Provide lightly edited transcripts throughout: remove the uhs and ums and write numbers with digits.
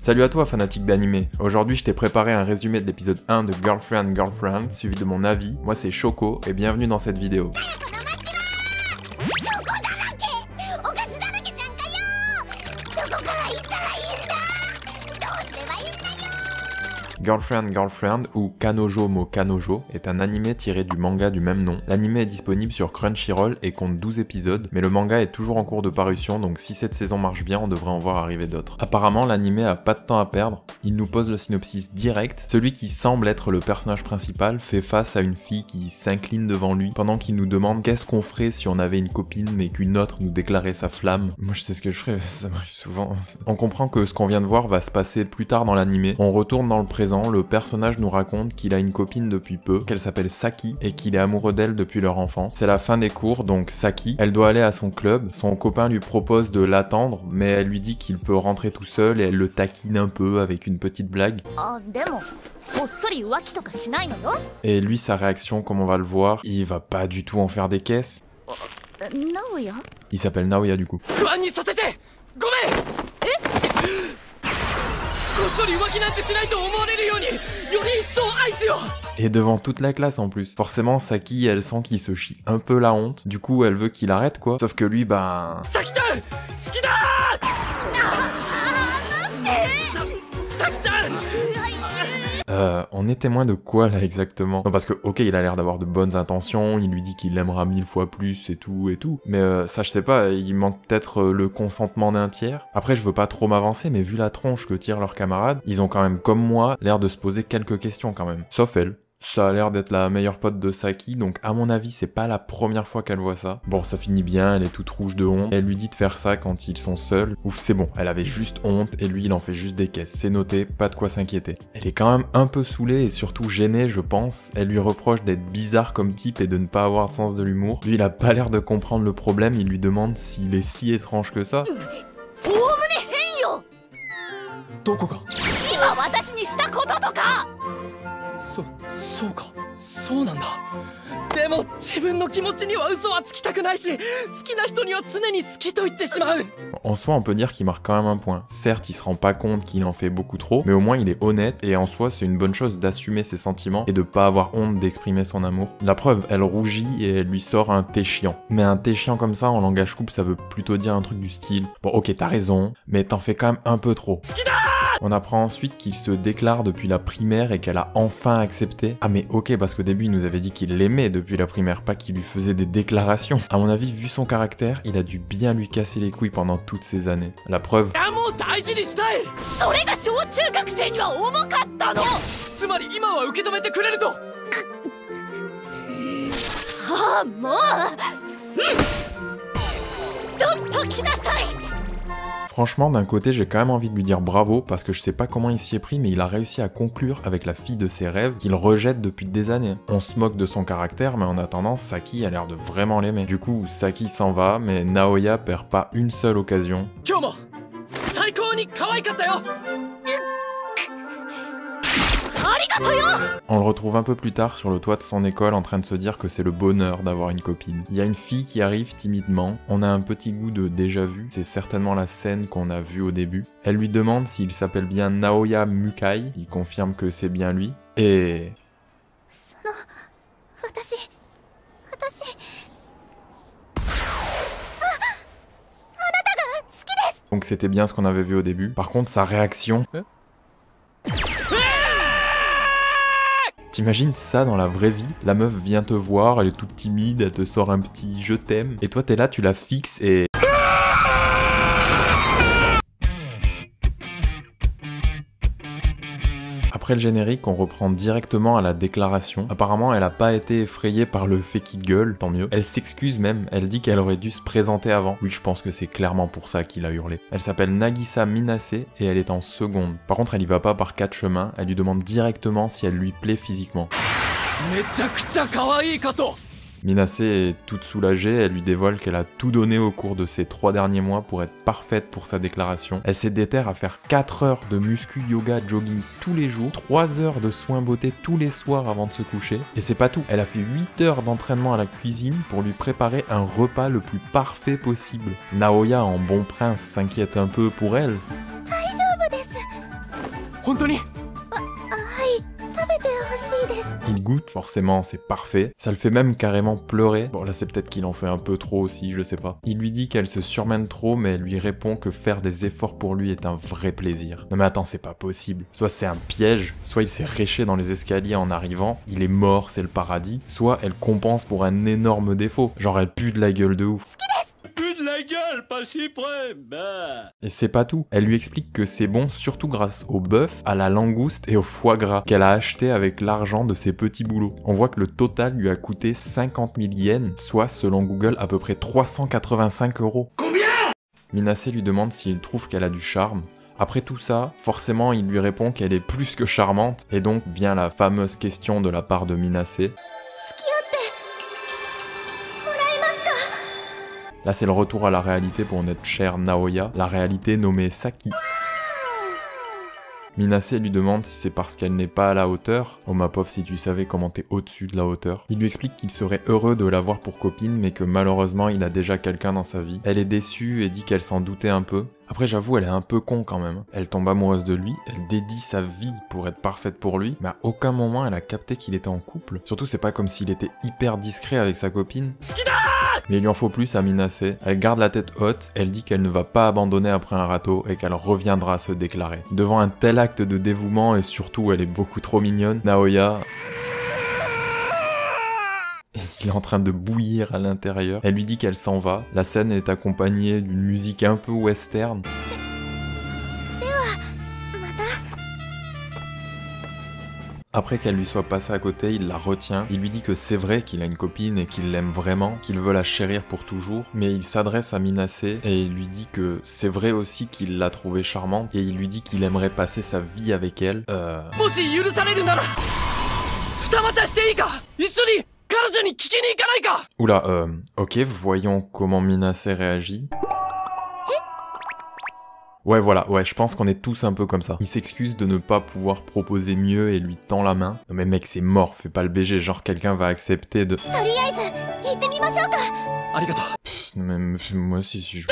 Salut à toi fanatique d'anime. Aujourd'hui je t'ai préparé un résumé de l'épisode 1 de Girlfriend Girlfriend suivi de mon avis. Moi c'est Choco et bienvenue dans cette vidéo. Girlfriend Girlfriend ou Kanojo mo Kanojo est un animé tiré du manga du même nom. L'animé est disponible sur Crunchyroll et compte 12 épisodes, mais le manga est toujours en cours de parution, donc si cette saison marche bien, on devrait en voir arriver d'autres. Apparemment, l'animé a pas de temps à perdre, il nous pose le synopsis direct. Celui qui semble être le personnage principal fait face à une fille qui s'incline devant lui, pendant qu'il nous demande qu'est-ce qu'on ferait si on avait une copine mais qu'une autre nous déclarait sa flamme. Moi je sais ce que je ferais, ça m'arrive souvent. On comprend que ce qu'on vient de voir va se passer plus tard dans l'animé. On retourne dans le présent. Le personnage nous raconte qu'il a une copine depuis peu, qu'elle s'appelle Saki et qu'il est amoureux d'elle depuis leur enfance. C'est la fin des cours, donc Saki, elle doit aller à son club. Son copain lui propose de l'attendre, mais elle lui dit qu'il peut rentrer tout seul et elle le taquine un peu avec une petite blague. Et lui, sa réaction, comme on va le voir, il va pas du tout en faire des caisses. Il s'appelle Naoya du coup. Et devant toute la classe en plus. Forcément, Saki, elle sent qu'il se chie un peu la honte. Du coup, elle veut qu'il arrête quoi. Sauf que lui, ben... on est témoin de quoi là exactement? Non parce que ok il a l'air d'avoir de bonnes intentions, il lui dit qu'il l'aimera 1000 fois plus et tout, mais ça je sais pas, il manque peut-être le consentement d'un tiers. Après je veux pas trop m'avancer mais vu la tronche que tirent leurs camarades, ils ont quand même comme moi l'air de se poser quelques questions quand même. Sauf elle. Ça a l'air d'être la meilleure pote de Saki, donc à mon avis c'est pas la première fois qu'elle voit ça. Bon ça finit bien, elle est toute rouge de honte, elle lui dit de faire ça quand ils sont seuls. Ouf c'est bon, elle avait juste honte et lui il en fait juste des caisses, c'est noté, pas de quoi s'inquiéter. Elle est quand même un peu saoulée et surtout gênée je pense, elle lui reproche d'être bizarre comme type et de ne pas avoir de sens de l'humour. Lui il a pas l'air de comprendre le problème, il lui demande s'il est si étrange que ça. En soi, on peut dire qu'il marque quand même un point. Certes, il se rend pas compte qu'il en fait beaucoup trop, mais au moins il est honnête et en soi, c'est une bonne chose d'assumer ses sentiments et de pas avoir honte d'exprimer son amour. La preuve, elle rougit et elle lui sort un thé chiant. Mais un thé chiant comme ça, en langage couple, ça veut plutôt dire un truc du style « Bon, ok, t'as raison, mais t'en fais quand même un peu trop. » On apprend ensuite qu'il se déclare depuis la primaire et qu'elle a enfin accepté. Ah mais ok, parce qu'au début il nous avait dit qu'il l'aimait depuis la primaire, pas qu'il lui faisait des déclarations. À mon avis, vu son caractère, il a dû bien lui casser les couilles pendant toutes ces années. La preuve... Franchement, d'un côté, j'ai quand même envie de lui dire bravo parce que je sais pas comment il s'y est pris, mais il a réussi à conclure avec la fille de ses rêves qu'il rejette depuis des années. On se moque de son caractère, mais en attendant, Saki a l'air de vraiment l'aimer. Du coup, Saki s'en va, mais Naoya perd pas une seule occasion. On le retrouve un peu plus tard sur le toit de son école en train de se dire que c'est le bonheur d'avoir une copine. Il y a une fille qui arrive timidement, on a un petit goût de déjà vu, c'est certainement la scène qu'on a vue au début. Elle lui demande s'il s'appelle bien Naoya Mukai, il confirme que c'est bien lui, et... Donc c'était bien ce qu'on avait vu au début. Par contre sa réaction... T'imagines ça dans la vraie vie? La meuf vient te voir, elle est toute timide, elle te sort un petit « je t'aime » et toi t'es là, tu la fixes et... Après le générique, on reprend directement à la déclaration. Apparemment, elle a pas été effrayée par le fait qu'il gueule, tant mieux. Elle s'excuse même, elle dit qu'elle aurait dû se présenter avant. Oui, je pense que c'est clairement pour ça qu'il a hurlé. Elle s'appelle Nagisa Minase et elle est en seconde. Par contre, elle y va pas par 4 chemins, elle lui demande directement si elle lui plaît physiquement. Minase est toute soulagée, elle lui dévoile qu'elle a tout donné au cours de ces 3 derniers mois pour être parfaite pour sa déclaration. Elle s'est déterre à faire 4 heures de muscu, yoga, jogging tous les jours, 3 heures de soins beauté tous les soirs avant de se coucher. Et c'est pas tout, elle a fait 8 heures d'entraînement à la cuisine pour lui préparer un repas le plus parfait possible. Naoya, en bon prince, s'inquiète un peu pour elle. Il goûte, forcément c'est parfait, ça le fait même carrément pleurer. Bon là c'est peut-être qu'il en fait un peu trop aussi, je sais pas. Il lui dit qu'elle se surmène trop, mais elle lui répond que faire des efforts pour lui est un vrai plaisir. Non mais attends, c'est pas possible. Soit c'est un piège, soit il s'est réché dans les escaliers en arrivant, il est mort, c'est le paradis, soit elle compense pour un énorme défaut, genre elle pue de la gueule de ouf. La gueule, pas si près. Bah. Et c'est pas tout. Elle lui explique que c'est bon surtout grâce au bœuf, à la langouste et au foie gras qu'elle a acheté avec l'argent de ses petits boulots. On voit que le total lui a coûté 50 000 yens, soit selon Google à peu près 385 €. Combien? Minase lui demande s'il trouve qu'elle a du charme. Après tout ça, forcément il lui répond qu'elle est plus que charmante, et donc vient la fameuse question de la part de Minase. Là c'est le retour à la réalité pour notre chère Naoya, la réalité nommée Saki. Minase lui demande si c'est parce qu'elle n'est pas à la hauteur. Oh ma pauvre, si tu savais comment t'es au-dessus de la hauteur. Il lui explique qu'il serait heureux de l'avoir pour copine, mais que malheureusement il a déjà quelqu'un dans sa vie. Elle est déçue et dit qu'elle s'en doutait un peu. Après j'avoue, elle est un peu con quand même. Elle tombe amoureuse de lui, elle dédie sa vie pour être parfaite pour lui, mais à aucun moment elle a capté qu'il était en couple. Surtout c'est pas comme s'il était hyper discret avec sa copine. Mais il lui en faut plus à Minase. Elle garde la tête haute, elle dit qu'elle ne va pas abandonner après un râteau et qu'elle reviendra se déclarer. Devant un tel acte de dévouement et surtout elle est beaucoup trop mignonne, Naoya... Il est en train de bouillir à l'intérieur. Elle lui dit qu'elle s'en va. La scène est accompagnée d'une musique un peu western. Après qu'elle lui soit passée à côté, il la retient. Il lui dit que c'est vrai qu'il a une copine et qu'il l'aime vraiment, qu'il veut la chérir pour toujours. Mais il s'adresse à Minase et il lui dit que c'est vrai aussi qu'il l'a trouvée charmante. Et il lui dit qu'il aimerait passer sa vie avec elle. Oula, ok, voyons comment Minase réagit. Ouais voilà, ouais, je pense qu'on est tous un peu comme ça. Il s'excuse de ne pas pouvoir proposer mieux et lui tend la main. Non mais mec, c'est mort, fais pas le BG, genre quelqu'un va accepter de... Même moi aussi si je...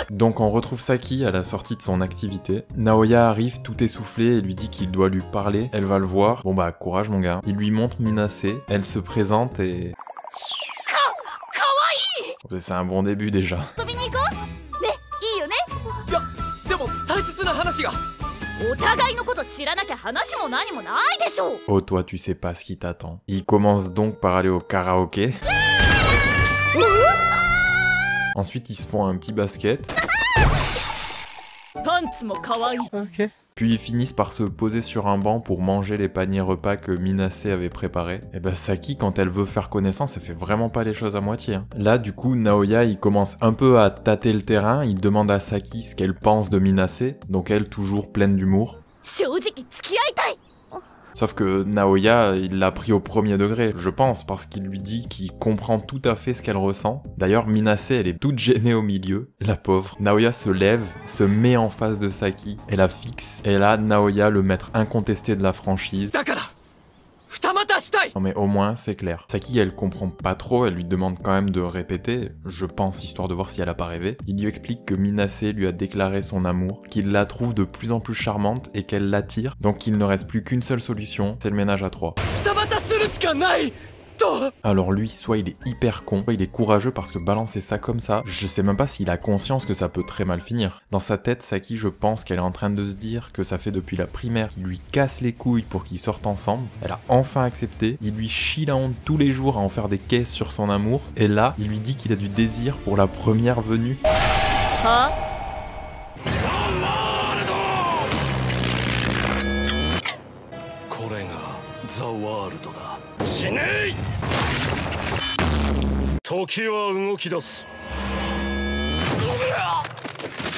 Donc on retrouve Saki à la sortie de son activité. Naoya arrive tout essoufflé et lui dit qu'il doit lui parler. Elle va le voir. Bon bah courage mon gars. Il lui montre Minase. Elle se présente et... C'est un bon début déjà. Oh toi tu sais pas ce qui t'attend. Il commence donc par aller au karaoké. Ensuite ils se font un petit basket. Okay. Puis ils finissent par se poser sur un banc pour manger les paniers repas que Minase avait préparés. Et bah Saki, quand elle veut faire connaissance, elle fait vraiment pas les choses à moitié. Hein. Là du coup, Naoya il commence un peu à tâter le terrain, il demande à Saki ce qu'elle pense de Minase, donc elle toujours pleine d'humour. Sauf que Naoya, il l'a pris au premier degré, je pense, parce qu'il lui dit qu'il comprend tout à fait ce qu'elle ressent. D'ailleurs, Minase, elle est toute gênée au milieu, la pauvre. Naoya se lève, se met en face de Saki, et la fixe. Et là, Naoya, le maître incontesté de la franchise... Non mais au moins, c'est clair. Saki, elle comprend pas trop, elle lui demande quand même de répéter, je pense, histoire de voir si elle a pas rêvé. Il lui explique que Minase lui a déclaré son amour, qu'il la trouve de plus en plus charmante et qu'elle l'attire, donc qu'il ne reste plus qu'une seule solution, c'est le ménage à trois. Alors lui, soit il est hyper con, soit il est courageux parce que balancer ça comme ça, je sais même pas s'il a conscience que ça peut très mal finir. Dans sa tête, Saki, je pense qu'elle est en train de se dire que ça fait depuis la primaire qu'il lui casse les couilles pour qu'ils sortent ensemble. Elle a enfin accepté, il lui chie la honte tous les jours à en faire des caisses sur son amour, et là, il lui dit qu'il a du désir pour la première venue. Hein?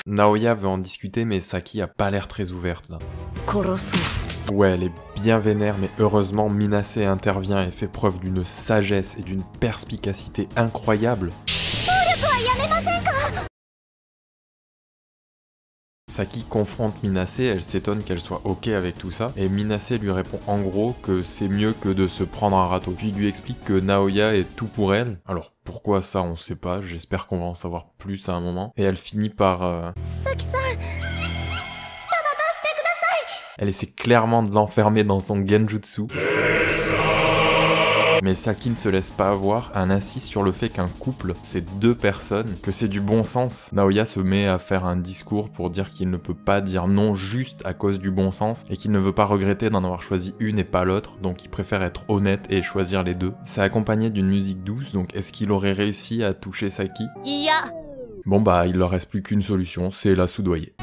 Naoya veut en discuter mais Saki a pas l'air très ouverte là. Ouais, elle est bien vénère mais heureusement Minase intervient et fait preuve d'une sagesse et d'une perspicacité incroyable. Saki confronte Minase, elle s'étonne qu'elle soit ok avec tout ça, et Minase lui répond en gros que c'est mieux que de se prendre un râteau. Puis il lui explique que Naoya est tout pour elle. Alors pourquoi ça on sait pas, j'espère qu'on va en savoir plus à un moment. Et elle finit par... Elle essaie clairement de l'enfermer dans son genjutsu. Mais Saki ne se laisse pas avoir, elle insiste sur le fait qu'un couple, c'est deux personnes, que c'est du bon sens. Naoya se met à faire un discours pour dire qu'il ne peut pas dire non juste à cause du bon sens et qu'il ne veut pas regretter d'en avoir choisi une et pas l'autre, donc il préfère être honnête et choisir les deux. C'est accompagné d'une musique douce, donc est-ce qu'il aurait réussi à toucher Saki? Bon bah, il leur reste plus qu'une solution, c'est la soudoyer.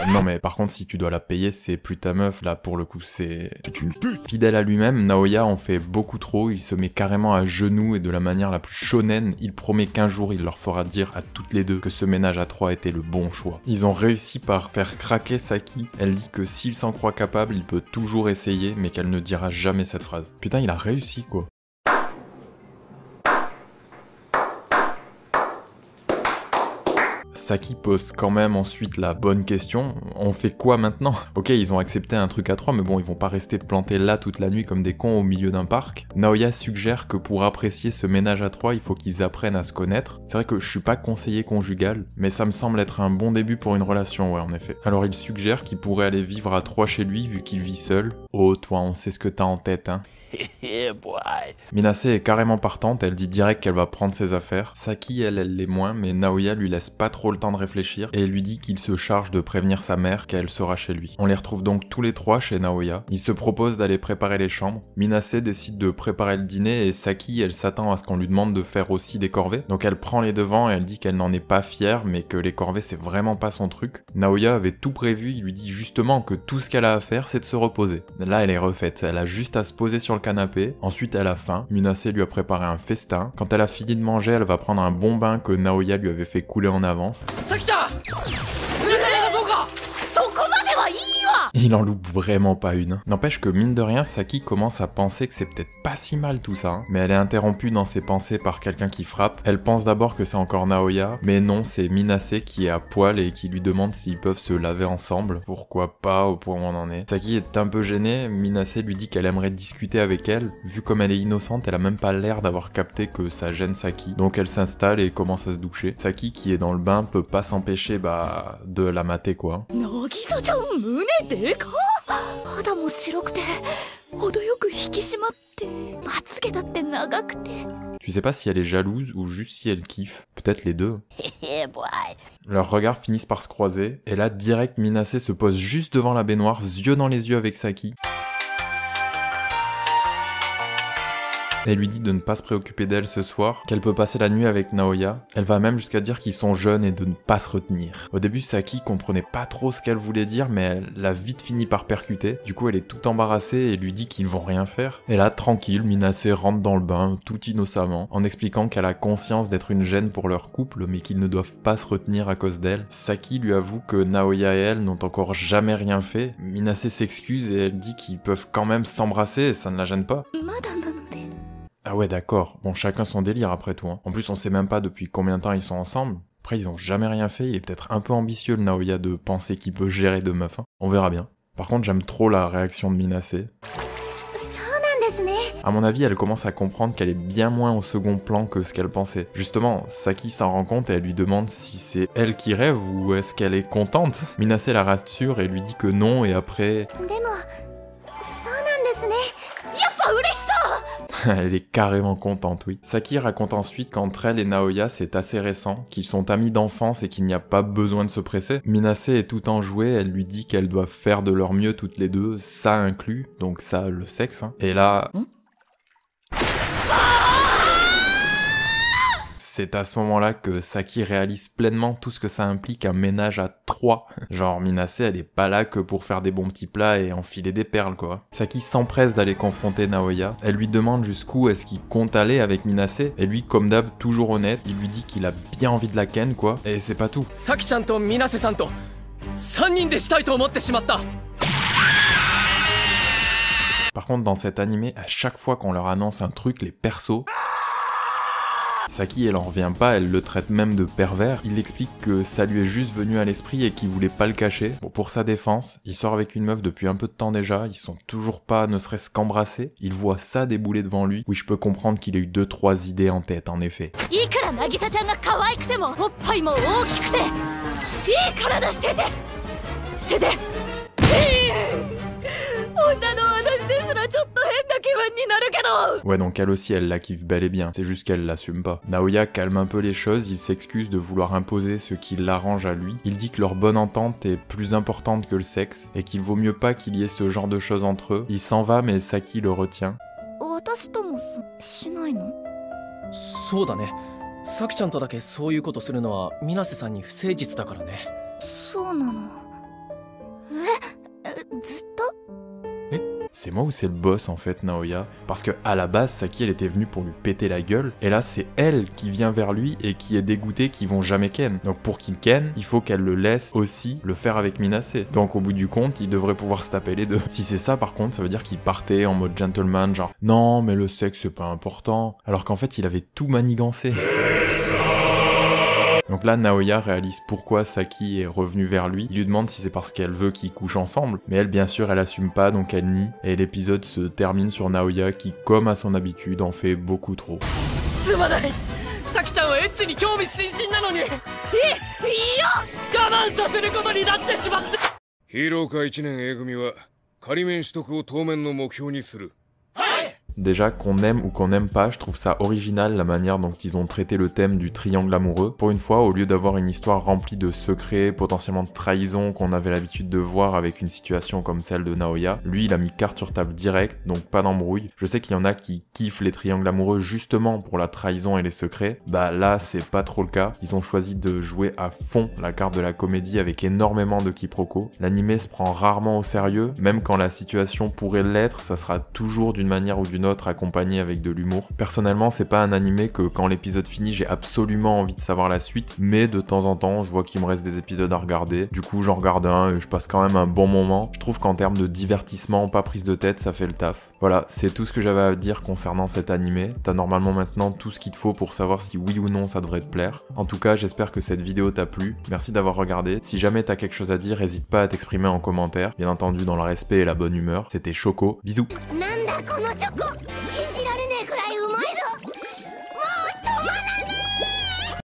Non mais par contre si tu dois la payer c'est plus ta meuf, là pour le coup c'est une pute. Fidèle à lui-même, Naoya en fait beaucoup trop, il se met carrément à genoux et de la manière la plus shonen, il promet qu'un jour il leur fera dire à toutes les deux que ce ménage à trois était le bon choix. Ils ont réussi par faire craquer Saki, elle dit que s'il s'en croit capable il peut toujours essayer mais qu'elle ne dira jamais cette phrase. Putain il a réussi quoi. Saki pose quand même ensuite la bonne question, on fait quoi maintenant? Ok, ils ont accepté un truc à trois, mais bon, ils vont pas rester plantés là toute la nuit comme des cons au milieu d'un parc. Naoya suggère que pour apprécier ce ménage à trois, il faut qu'ils apprennent à se connaître. C'est vrai que je suis pas conseiller conjugal, mais ça me semble être un bon début pour une relation, ouais, en effet. Alors il suggère qu'il pourrait aller vivre à trois chez lui, vu qu'il vit seul. Oh, toi, on sait ce que t'as en tête, hein. Minase est carrément partante, elle dit direct qu'elle va prendre ses affaires. Saki, elle l'est moins, mais Naoya lui laisse pas trop le temps de réfléchir et lui dit qu'il se charge de prévenir sa mère qu'elle sera chez lui. On les retrouve donc tous les trois chez Naoya. Ils se proposent d'aller préparer les chambres. Minase décide de préparer le dîner et Saki, elle s'attend à ce qu'on lui demande de faire aussi des corvées. Donc elle prend les devants et elle dit qu'elle n'en est pas fière, mais que les corvées c'est vraiment pas son truc. Naoya avait tout prévu, il lui dit justement que tout ce qu'elle a à faire c'est de se reposer. Là elle est refaite, elle a juste à se poser sur le canapé, ensuite elle a faim, Minase lui a préparé un festin, quand elle a fini de manger elle va prendre un bon bain que Naoya lui avait fait couler en avance. Il en loupe vraiment pas une. N'empêche que mine de rien, Saki commence à penser que c'est peut-être pas si mal tout ça, hein. Mais elle est interrompue dans ses pensées par quelqu'un qui frappe. Elle pense d'abord que c'est encore Naoya, mais non, c'est Minase qui est à poil et qui lui demande s'ils peuvent se laver ensemble. Pourquoi pas, au point où on en est. Saki est un peu gênée, Minase lui dit qu'elle aimerait discuter avec elle. Vu comme elle est innocente, elle a même pas l'air d'avoir capté que ça gêne Saki. Donc elle s'installe et commence à se doucher. Saki, qui est dans le bain, peut pas s'empêcher de la mater quoi. Tu sais pas si elle est jalouse ou juste si elle kiffe. Peut-être les deux. Leurs regards finissent par se croiser, et là direct Minase se pose juste devant la baignoire, yeux dans les yeux avec Saki. Elle lui dit de ne pas se préoccuper d'elle ce soir, qu'elle peut passer la nuit avec Naoya. Elle va même jusqu'à dire qu'ils sont jeunes et de ne pas se retenir. Au début, Saki comprenait pas trop ce qu'elle voulait dire, mais elle a vite fini par percuter. Du coup, elle est tout embarrassée et lui dit qu'ils vont rien faire. Et là, tranquille, Minase rentre dans le bain, tout innocemment, en expliquant qu'elle a conscience d'être une gêne pour leur couple, mais qu'ils ne doivent pas se retenir à cause d'elle. Saki lui avoue que Naoya et elle n'ont encore jamais rien fait. Minase s'excuse et elle dit qu'ils peuvent quand même s'embrasser et ça ne la gêne pas. Ah ouais d'accord, bon chacun son délire après tout hein. En plus on sait même pas depuis combien de temps ils sont ensemble. Après ils ont jamais rien fait, il est peut-être un peu ambitieux le Naoya de penser qu'il peut gérer deux meufs hein. On verra bien. Par contre j'aime trop la réaction de Minase. À mon avis elle commence à comprendre qu'elle est bien moins au second plan que ce qu'elle pensait. Justement, Saki s'en rend compte et elle lui demande si c'est elle qui rêve ou est-ce qu'elle est contente. Minase la rassure et lui dit que non et après... Elle est carrément contente, oui. Saki raconte ensuite qu'entre elle et Naoya, c'est assez récent, qu'ils sont amis d'enfance et qu'il n'y a pas besoin de se presser. Minase est tout enjouée, elle lui dit qu'elles doivent faire de leur mieux toutes les deux, ça inclut, donc ça, le sexe. Hein. Et là... C'est à ce moment-là que Saki réalise pleinement tout ce que ça implique un ménage à trois. Genre Minase elle est pas là que pour faire des bons petits plats et enfiler des perles quoi. Saki s'empresse d'aller confronter Naoya, elle lui demande jusqu'où est-ce qu'il compte aller avec Minase, et lui comme d'hab toujours honnête, il lui dit qu'il a bien envie de la ken quoi, et c'est pas tout. Saki-chan to Minase-san to 3人でしたいと思ってしまった。 Par contre dans cet animé, à chaque fois qu'on leur annonce un truc, les persos... Saki, elle en revient pas, elle le traite même de pervers. Il explique que ça lui est juste venu à l'esprit et qu'il voulait pas le cacher. Bon, pour sa défense, il sort avec une meuf depuis un peu de temps déjà, ils sont toujours pas ne serait-ce qu'embrassés. Il voit ça débouler devant lui. Oui, je peux comprendre qu'il ait eu 2-3 idées en tête, en effet. Ouais, donc elle aussi, elle la kiffe bel et bien, c'est juste qu'elle l'assume pas. Naoya calme un peu les choses, il s'excuse de vouloir imposer ce qui l'arrange à lui. Il dit que leur bonne entente est plus importante que le sexe, et qu'il vaut mieux pas qu'il y ait ce genre de choses entre eux. Il s'en va, mais Saki le retient. そうだね。サキちゃんとだけそういうことするのは水瀬さんに不誠実だからね。そうなの。ずっと？ C'est moi ou c'est le boss en fait, Naoya? Parce que à la base, Saki elle était venue pour lui péter la gueule, et là c'est elle qui vient vers lui et qui est dégoûtée qu'ils vont jamais ken. Donc pour qu'il ken, il faut qu'elle le laisse aussi le faire avec Minase. Donc au bout du compte, il devrait pouvoir se taper les deux. Si c'est ça par contre, ça veut dire qu'il partait en mode gentleman, genre non mais le sexe c'est pas important, alors qu'en fait il avait tout manigancé. Donc là, Naoya réalise pourquoi Saki est revenue vers lui. Il lui demande si c'est parce qu'elle veut qu'ils couchent ensemble. Mais elle, bien sûr, elle assume pas, donc elle nie. Et l'épisode se termine sur Naoya qui, comme à son habitude, en fait beaucoup trop. サキちゃんはエッチに興味津々なのにいいよ我慢させることになってしまってヒーロー科1年 A 組は仮免取得を当面の目標にする。 Déjà, qu'on aime ou qu'on n'aime pas, je trouve ça original la manière dont ils ont traité le thème du triangle amoureux. Pour une fois, au lieu d'avoir une histoire remplie de secrets, potentiellement de trahison qu'on avait l'habitude de voir avec une situation comme celle de Naoya, lui il a mis carte sur table direct, donc pas d'embrouille. Je sais qu'il y en a qui kiffent les triangles amoureux justement pour la trahison et les secrets. Bah là, c'est pas trop le cas. Ils ont choisi de jouer à fond la carte de la comédie avec énormément de quiproquos. L'anime se prend rarement au sérieux, même quand la situation pourrait l'être, ça sera toujours d'une manière ou d'une autre accompagné avec de l'humour. Personnellement, c'est pas un animé que quand l'épisode finit, j'ai absolument envie de savoir la suite, mais de temps en temps, je vois qu'il me reste des épisodes à regarder. Du coup, j'en regarde un et je passe quand même un bon moment. Je trouve qu'en termes de divertissement, pas prise de tête, ça fait le taf. Voilà, c'est tout ce que j'avais à dire concernant cet animé. T'as normalement maintenant tout ce qu'il te faut pour savoir si oui ou non ça devrait te plaire. En tout cas, j'espère que cette vidéo t'a plu. Merci d'avoir regardé. Si jamais t'as quelque chose à dire, n'hésite pas à t'exprimer en commentaire. Bien entendu, dans le respect et la bonne humeur. C'était Choco. Bisous. なんだこのチョコ信じられね